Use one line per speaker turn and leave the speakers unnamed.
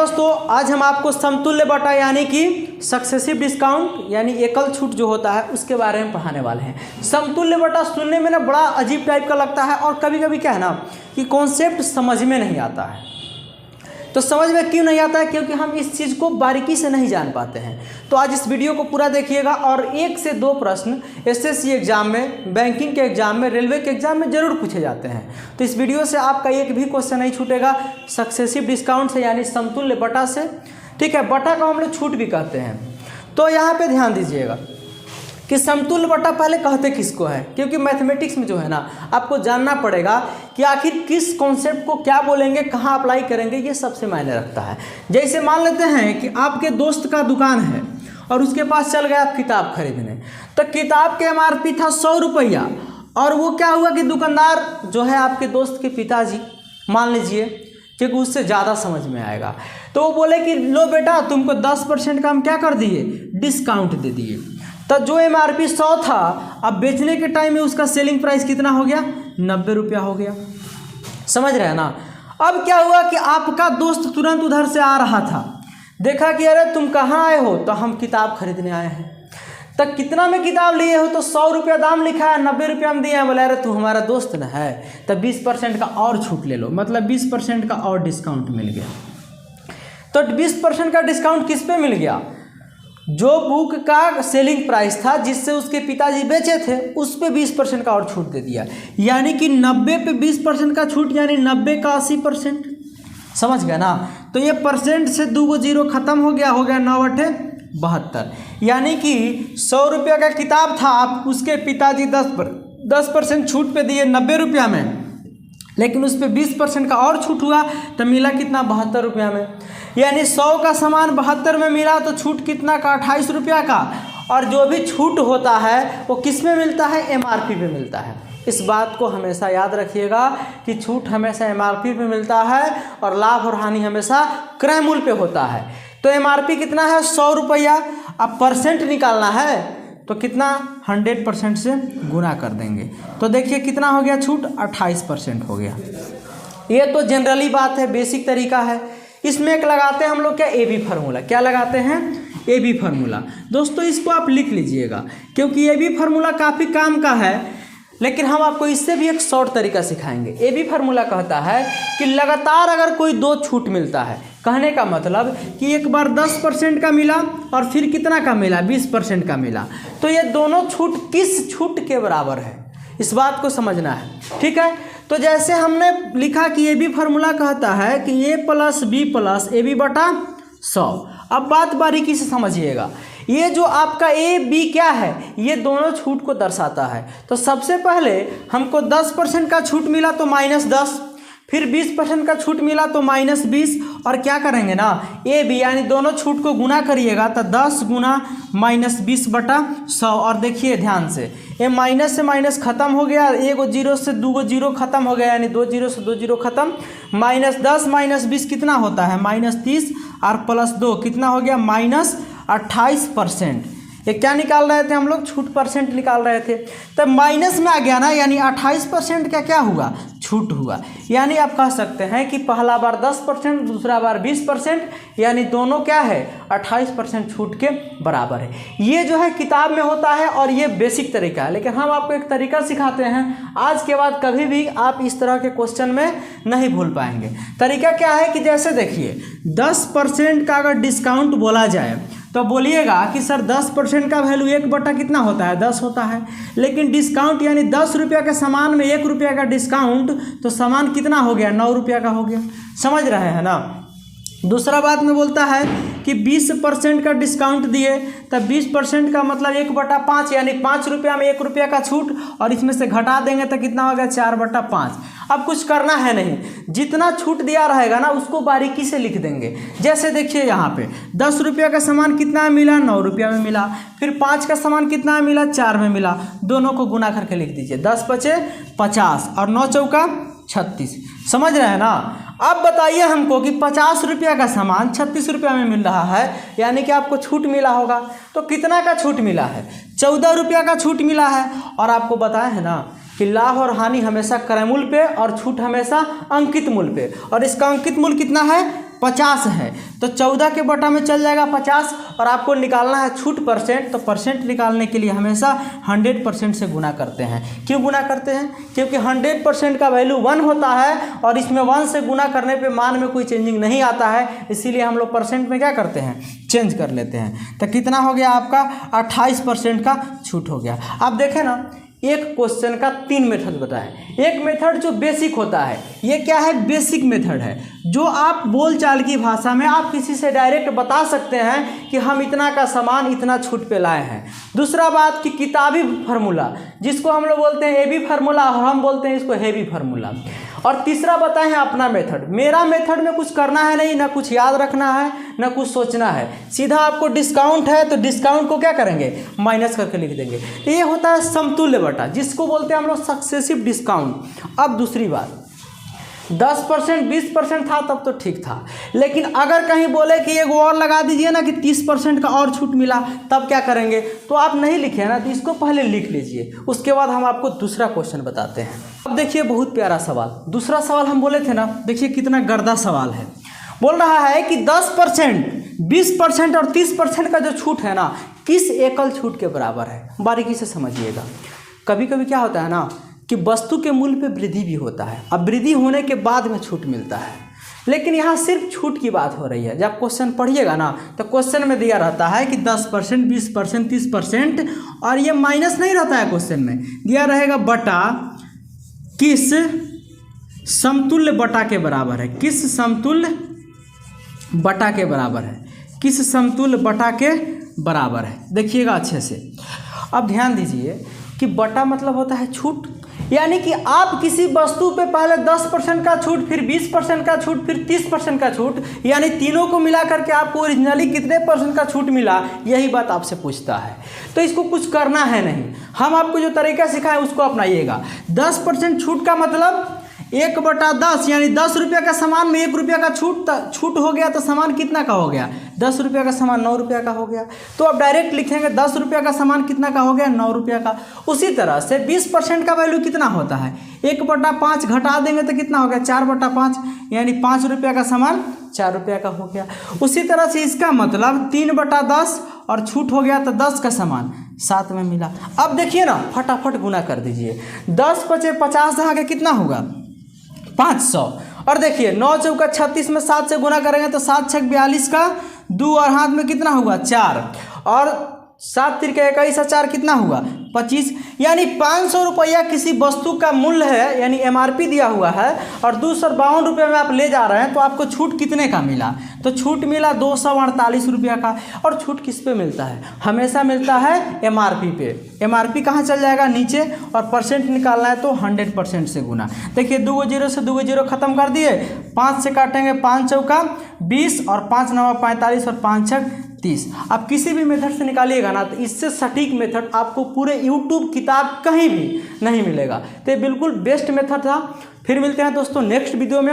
दोस्तों, आज हम आपको समतुल्य बटा यानी कि सक्सेसिव डिस्काउंट यानी एकल छूट जो होता है उसके बारे में पढ़ाने वाले हैं। समतुल्य बटा सुनने में ना बड़ा अजीब टाइप का लगता है और कभी कभी क्या है ना कि कॉन्सेप्ट समझ में नहीं आता है। तो समझ में क्यों नहीं आता है? क्योंकि हम इस चीज़ को बारीकी से नहीं जान पाते हैं। तो आज इस वीडियो को पूरा देखिएगा और 1 से 2 प्रश्न एसएससी एग्जाम में, बैंकिंग के एग्जाम में, रेलवे के एग्जाम में जरूर पूछे जाते हैं। तो इस वीडियो से आपका एक भी क्वेश्चन नहीं छूटेगा सक्सेसिव डिस्काउंट से यानी समतुल्य बटा से। ठीक है, बटा का हम लोग छूट भी कहते हैं। तो यहाँ पे ध्यान दीजिएगा कि समतुल्य बटा पहले कहते किसको है, क्योंकि मैथमेटिक्स में जो है ना आपको जानना पड़ेगा कि आखिर किस कॉन्सेप्ट को क्या बोलेंगे, कहाँ अप्लाई करेंगे, ये सबसे मायने रखता है। जैसे मान लेते हैं कि आपके दोस्त का दुकान है और उसके पास चल गए आप किताब खरीदने, तो किताब के एमआरपी था 100 रुपया और वो क्या हुआ कि दुकानदार जो है आपके दोस्त के पिताजी मान लीजिए, क्योंकि उससे ज़्यादा समझ में आएगा, तो वो बोले कि लो बेटा तुमको 10% का हम क्या कर दिए, डिस्काउंट दे दिए। तो जो एमआरपी 100 था, अब बेचने के टाइम में उसका सेलिंग प्राइस कितना हो गया, 90 रुपया हो गया। समझ रहे हैं ना। अब क्या हुआ कि आपका दोस्त तुरंत उधर से आ रहा था, देखा कि अरे तुम कहाँ आए हो, तो हम किताब खरीदने आए हैं। तो कितना में किताब लिए हो, तो 100 रुपया दाम लिखा है, 90 रुपया हम दिए हैं। बोले अरे तू हमारा दोस्त ना है, तो 20% का और छूट ले लो, मतलब 20% का और डिस्काउंट मिल गया। तो 20% का डिस्काउंट किस पे मिल गया, जो बुक का सेलिंग प्राइस था जिससे उसके पिताजी बेचे थे उस पे 20% का और छूट दे दिया। यानी कि 90 पे 20% का छूट यानी 90 का 80%। समझ गया ना। तो ये परसेंट से 2 जीरो खत्म हो गया 9×8 = 72। यानी कि 100 रुपया का किताब था, आप उसके पिताजी 10% छूट पे दिए 90 रुपया में, लेकिन उस पर 20% का और छूट हुआ तो मिला कितना, 72 रुपया में। यानी 100 का सामान 72 में मिला तो छूट कितना का, 28 रुपया का। और जो भी छूट होता है वो किस में मिलता है, एमआरपी पे मिलता है। इस बात को हमेशा याद रखिएगा कि छूट हमेशा एमआरपी पे मिलता है और लाभ और हानि हमेशा क्रय मूल्य पे होता है। तो एमआरपी कितना है, 100 रुपया। अब परसेंट निकालना है तो कितना, 100% से गुना कर देंगे। तो देखिए कितना हो गया छूट, 28% हो गया। ये तो जनरली बात है, बेसिक तरीका है। इसमें एक लगाते हैं हम लोग क्या, ए बी फार्मूला। क्या लगाते हैं, ए बी फार्मूला। दोस्तों इसको आप लिख लीजिएगा क्योंकि ए बी फार्मूला काफ़ी काम का है, लेकिन हम आपको इससे भी एक शॉर्ट तरीका सिखाएंगे। ए बी फार्मूला कहता है कि लगातार अगर कोई 2 छूट मिलता है, कहने का मतलब कि एक बार 10% का मिला और फिर कितना का मिला, 20% का मिला, तो ये दोनों छूट किस छूट के बराबर है, इस बात को समझना है। ठीक है, तो जैसे हमने लिखा कि ए बी फार्मूला कहता है कि A plus B plus A B बटा 100। अब बात बारीकी से समझिएगा, ये जो आपका ए बी क्या है, ये दोनों छूट को दर्शाता है। तो सबसे पहले हमको 10% का छूट मिला तो -10, फिर 20% का छूट मिला तो -20, और क्या करेंगे ना, ए बी यानी दोनों छूट को गुना करिएगा तो 10 गुना -20/100। और देखिए ध्यान से, ये माइनस से माइनस खत्म हो गया, 1 जीरो से 2 जीरो खत्म हो गया, यानी 2 जीरो से 2 जीरो खत्म। -10 -20 कितना होता है, -30, और +2 कितना हो गया, -28%। ये क्या निकाल रहे थे हम लोग, छूट परसेंट निकाल रहे थे। तब माइनस में आ गया ना, यानी 28% का क्या हुआ, छूट हुआ। यानी आप कह सकते हैं कि पहला बार 10%, दूसरा बार 20%, यानी दोनों क्या है, 28% छूट के बराबर है। ये जो है किताब में होता है और ये बेसिक तरीका है, लेकिन हम आपको एक तरीका सिखाते हैं। आज के बाद कभी भी आप इस तरह के क्वेश्चन में नहीं भूल पाएंगे। तरीका क्या है कि जैसे देखिए 10% का अगर डिस्काउंट बोला जाए तो बोलिएगा कि सर 10% का वैल्यू 1 कितना होता है, 10 होता है। लेकिन डिस्काउंट यानी 10 रुपया के सामान में 1 रुपया का डिस्काउंट, तो सामान कितना हो गया, 9 रुपया का हो गया। समझ रहे हैं ना। दूसरा बात में बोलता है कि 20% का डिस्काउंट दिए, तब 20% का मतलब 1/5, यानी 5 रुपया में 1 रुपया का छूट, और इसमें से घटा देंगे तो कितना होगा, 4/5। अब कुछ करना है नहीं, जितना छूट दिया रहेगा ना उसको बारीकी से लिख देंगे। जैसे देखिए यहाँ पे 10 रुपया का सामान कितना में मिला, 9 रुपया में मिला, फिर 5 का सामान कितना में मिला, 4 में मिला। दोनों को गुना करके लिख दीजिए, 10 × 5 = 50 और 9 × 4 = 36। समझ रहे हैं ना। अब बताइए हमको कि 50 रुपया का सामान 36 रुपया में मिल रहा है, यानी कि आपको छूट मिला होगा। तो कितना का छूट मिला है, 14 रुपया का छूट मिला है। और आपको बताया है ना कि लाभ और हानि हमेशा क्रय मूल्य पे और छूट हमेशा अंकित मूल्य पे, और इसका अंकित मूल्य कितना है, 50 है तो 14 के बटा में चल जाएगा 50, और आपको निकालना है छूट परसेंट, तो परसेंट निकालने के लिए हमेशा 100% से गुना करते हैं। क्यों गुना करते हैं? क्योंकि 100% का वैल्यू 1 होता है और इसमें 1 से गुना करने पे मान में कोई चेंजिंग नहीं आता है, इसीलिए हम लोग परसेंट में क्या करते हैं, चेंज कर लेते हैं। तो कितना हो गया आपका 28% का छूट हो गया। आप देखें ना, एक क्वेश्चन का 3 मेथड बताएं। एक मेथड जो बेसिक होता है, ये क्या है, बेसिक मेथड है, जो आप बोलचाल की भाषा में आप किसी से डायरेक्ट बता सकते हैं कि हम इतना का सामान इतना छूट पे लाए हैं। दूसरा बात कि किताबी फार्मूला, जिसको हम लोग बोलते हैं एबी फार्मूला और हम बोलते हैं इसको हेवी फार्मूला। और तीसरा बताएं हैं अपना मेथड। मेरा मेथड में कुछ करना है नहीं, ना कुछ याद रखना है ना कुछ सोचना है, सीधा आपको डिस्काउंट है तो डिस्काउंट को क्या करेंगे, माइनस करके लिख देंगे। ये होता है समतुल्य बटा, जिसको बोलते हैं हम लोग सक्सेसिव डिस्काउंट। अब दूसरी बात, 10% 20% था तब तो ठीक था, लेकिन अगर कहीं बोले कि एक और लगा दीजिए ना कि 30% का और छूट मिला, तब क्या करेंगे, तो आप नहीं लिखे ना, तो इसको पहले लिख लीजिए, उसके बाद हम आपको दूसरा क्वेश्चन बताते हैं। अब देखिए बहुत प्यारा सवाल, दूसरा सवाल हम बोले थे ना, देखिए कितना गर्दा सवाल है। बोल रहा है कि 10%, 20% और 30% का जो छूट है ना, किस एकल छूट के बराबर है। बारीकी से समझिएगा। कभी कभी क्या होता है ना कि वस्तु के मूल्य पे वृद्धि भी होता है, अब वृद्धि होने के बाद में छूट मिलता है, लेकिन यहाँ सिर्फ छूट की बात हो रही है। जब क्वेश्चन पढ़िएगा ना तो क्वेश्चन में दिया रहता है कि 10%, 20%, 30%, और ये माइनस नहीं रहता है, क्वेश्चन में दिया रहेगा बटा किस समतुल्य बटा के बराबर है, किस समतुल्य बटा के बराबर है, किस समतुल्य बटा के बराबर है। देखिएगा अच्छे से, अब ध्यान दीजिए कि बटा मतलब होता है छूट, यानी कि आप किसी वस्तु पे पहले 10% का छूट, फिर 20% का छूट, फिर 30% का छूट, यानी तीनों को मिला करके आपको ओरिजिनली कितने परसेंट का छूट मिला, यही बात आपसे पूछता है। तो इसको कुछ करना है नहीं, हम आपको जो तरीका सिखाएं उसको अपनाइएगा। 10% छूट का मतलब 1/10, यानी 10 रुपये का सामान में 1 रुपया का छूट हो गया, तो सामान कितना का हो गया, 10 रुपये का सामान 9 रुपया का हो गया। तो आप डायरेक्ट लिखेंगे 10 रुपये का सामान कितना का हो गया, 9 रुपया का। उसी तरह से 20% का वैल्यू कितना होता है, 1/5 घटा देंगे तो कितना हो गया, 4/5, यानी 5 रुपया का सामान 4 रुपया का हो गया। उसी तरह से इसका मतलब 3/10 और छूट हो गया तो 10 का सामान 7 में मिला। अब देखिए ना, फटाफट गुना कर दीजिए, 10 × 50 आगे कितना होगा, 500। और देखिए 9 चौका 36 में 7 से गुना करेंगे तो 7 छक 42 का 2, और हाथ में कितना होगा 4, और 7 × 21 और 4 कितना हुआ 25, यानी 500 रुपया किसी वस्तु का मूल्य है, यानी MRP दिया हुआ है, और 252 रुपये में आप ले जा रहे हैं, तो आपको छूट कितने का मिला, तो छूट मिला 248 रुपया का। और छूट किस पे मिलता है, हमेशा मिलता है MRP पे। MRP कहाँ चल जाएगा, नीचे, और परसेंट निकालना है तो 100% से गुना। देखिए 2 0 से 2 0 खत्म कर दिए, 5 से काटेंगे 5 चौका 20, और 5 9 45, और 5 6 30। आप किसी भी मेथड से निकालिएगा ना, तो इससे सटीक मेथड आपको पूरे YouTube किताब कहीं भी नहीं मिलेगा। तो ये बिल्कुल बेस्ट मेथड था। फिर मिलते हैं दोस्तों नेक्स्ट वीडियो में।